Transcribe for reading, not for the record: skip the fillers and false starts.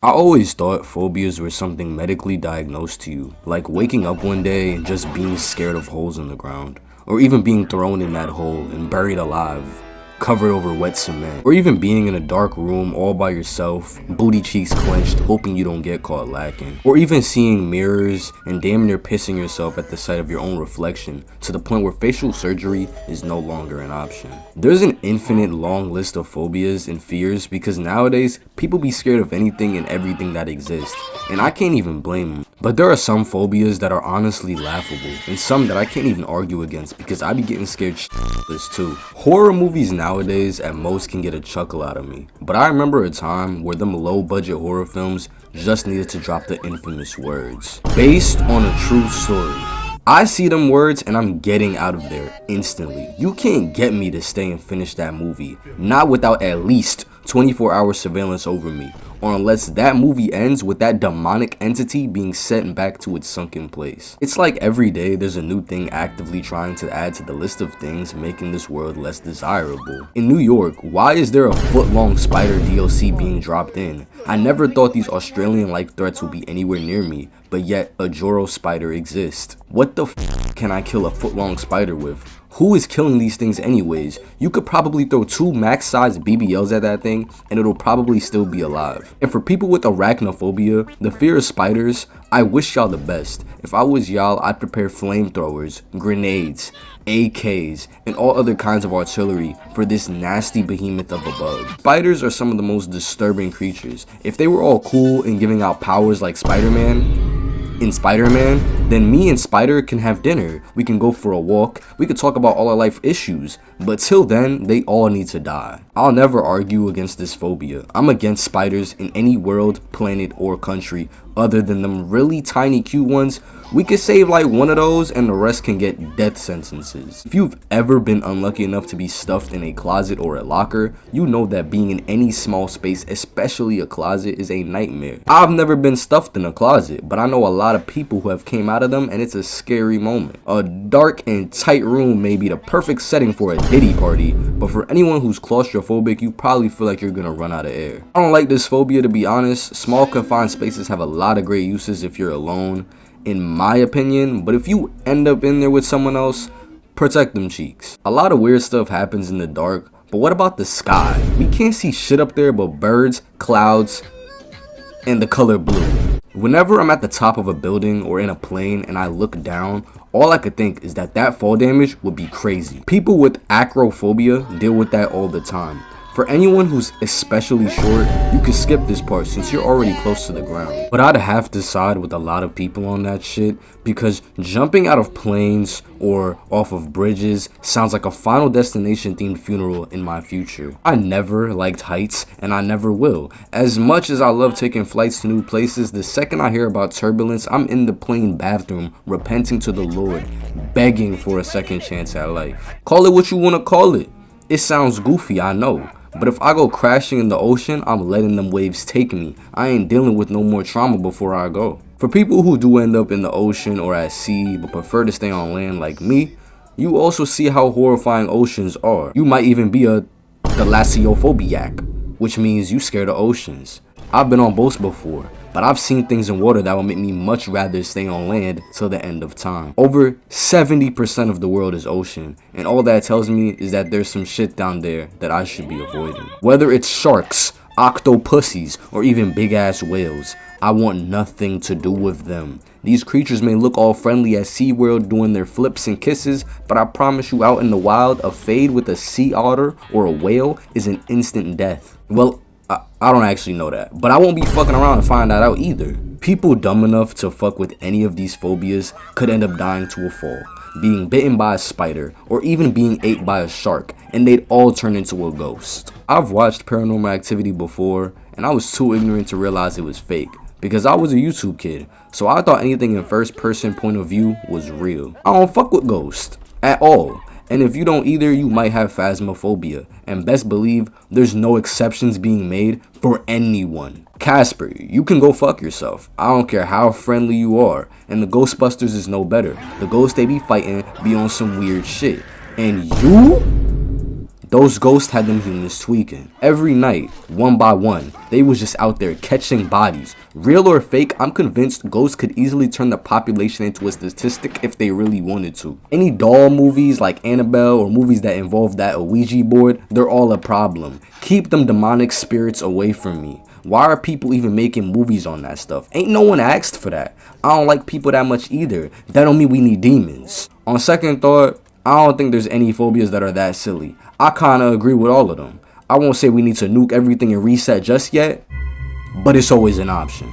I always thought phobias were something medically diagnosed to you, like waking up one day and just being scared of holes in the ground, or even being thrown in that hole and buried alive, covered over wet cement, or even being in a dark room all by yourself, booty cheeks clenched, hoping you don't get caught lacking, or even seeing mirrors and damn near pissing yourself at the sight of your own reflection to the point where facial surgery is no longer an option. There's an infinite long list of phobias and fears because nowadays people be scared of anything and everything that exists, and I can't even blame them. But there are some phobias that are honestly laughable, and some that I can't even argue against because I be getting scared shitless too. Horror movies nowadays at most can get a chuckle out of me, but I remember a time where them low budget horror films just needed to drop the infamous words, "based on a true story." I see them words and I'm getting out of there instantly. You can't get me to stay and finish that movie, not without at least 24-hour surveillance over me, or unless that movie ends with that demonic entity being sent back to its sunken place. It's like every day there's a new thing actively trying to add to the list of things making this world less desirable. In New York, why is there a foot-long spider DLC being dropped in? I never thought these Australian-like threats would be anywhere near me, but yet a Joro spider exists. What the f can I kill a foot-long spider with? Who is killing these things anyways? You could probably throw 2 max-sized BBLs at that thing and it'll probably still be alive. And for people with arachnophobia, the fear of spiders, I wish y'all the best. If I was y'all, I'd prepare flamethrowers, grenades, AKs, and all other kinds of artillery for this nasty behemoth of a bug. Spiders are some of the most disturbing creatures. If they were all cool and giving out powers like Spider-Man, then me and Spider can have dinner, we can go for a walk, we could talk about all our life issues, but till then, they all need to die. I'll never argue against this phobia. I'm against spiders in any world, planet, or country other than them really tiny cute ones. We could save like one of those and the rest can get death sentences. If you've ever been unlucky enough to be stuffed in a closet or a locker, you know that being in any small space, especially a closet, is a nightmare. I've never been stuffed in a closet, but I know a lot of people who have came out of them and it's a scary moment. A dark and tight room may be the perfect setting for a Diddy party, but for anyone who's claustrophobic, you probably feel like you're gonna run out of air. I don't like this phobia, to be honest. Small confined spaces have a lot of great uses if you're alone, in my opinion, but if you end up in there with someone else, protect them cheeks. A lot of weird stuff happens in the dark, but what about the sky? We can't see shit up there but birds, clouds, and the color blue. Whenever I'm at the top of a building or in a plane and I look down, all I could think is that that fall damage would be crazy. People with acrophobia deal with that all the time. For anyone who's especially short, you can skip this part since you're already close to the ground. But I'd have to side with a lot of people on that shit because jumping out of planes or off of bridges sounds like a Final Destination themed funeral in my future. I never liked heights and I never will. As much as I love taking flights to new places, the second I hear about turbulence, I'm in the plane bathroom repenting to the Lord, begging for a second chance at life. Call it what you want to call it. It sounds goofy, I know. But if I go crashing in the ocean, I'm letting them waves take me. I ain't dealing with no more trauma before I go. For people who do end up in the ocean or at sea but prefer to stay on land like me, you also see how horrifying oceans are. You might even be a thalassiophobiac, which means you scared of oceans. I've been on boats before, but I've seen things in water that would make me much rather stay on land till the end of time. Over 70% of the world is ocean, and all that tells me is that there's some shit down there that I should be avoiding. Whether it's sharks, octopussies, or even big ass whales, I want nothing to do with them. These creatures may look all friendly at SeaWorld doing their flips and kisses, but I promise you out in the wild, a fade with a sea otter or a whale is an instant death. Well, I don't actually know that, but I won't be fucking around to find that out either. People dumb enough to fuck with any of these phobias could end up dying to a fall, being bitten by a spider, or even being ate by a shark, and they'd all turn into a ghost. I've watched Paranormal Activity before, and I was too ignorant to realize it was fake, because I was a YouTube kid, so I thought anything in first person point of view was real. I don't fuck with ghosts, at all. And if you don't either, you might have phasmophobia. And best believe, there's no exceptions being made for anyone. Casper, you can go fuck yourself. I don't care how friendly you are. And the Ghostbusters is no better. The ghosts they be fighting be on some weird shit. And you Those ghosts had them humans tweaking. Every night, one by one, they was just out there catching bodies. Real or fake, I'm convinced ghosts could easily turn the population into a statistic if they really wanted to. Any doll movies like Annabelle or movies that involve that Ouija board, they're all a problem. Keep them demonic spirits away from me. Why are people even making movies on that stuff? Ain't no one asked for that. I don't like people that much either. That don't mean we need demons. On second thought, I don't think there's any phobias that are that silly. I kinda agree with all of them. I won't say we need to nuke everything and reset just yet, but it's always an option.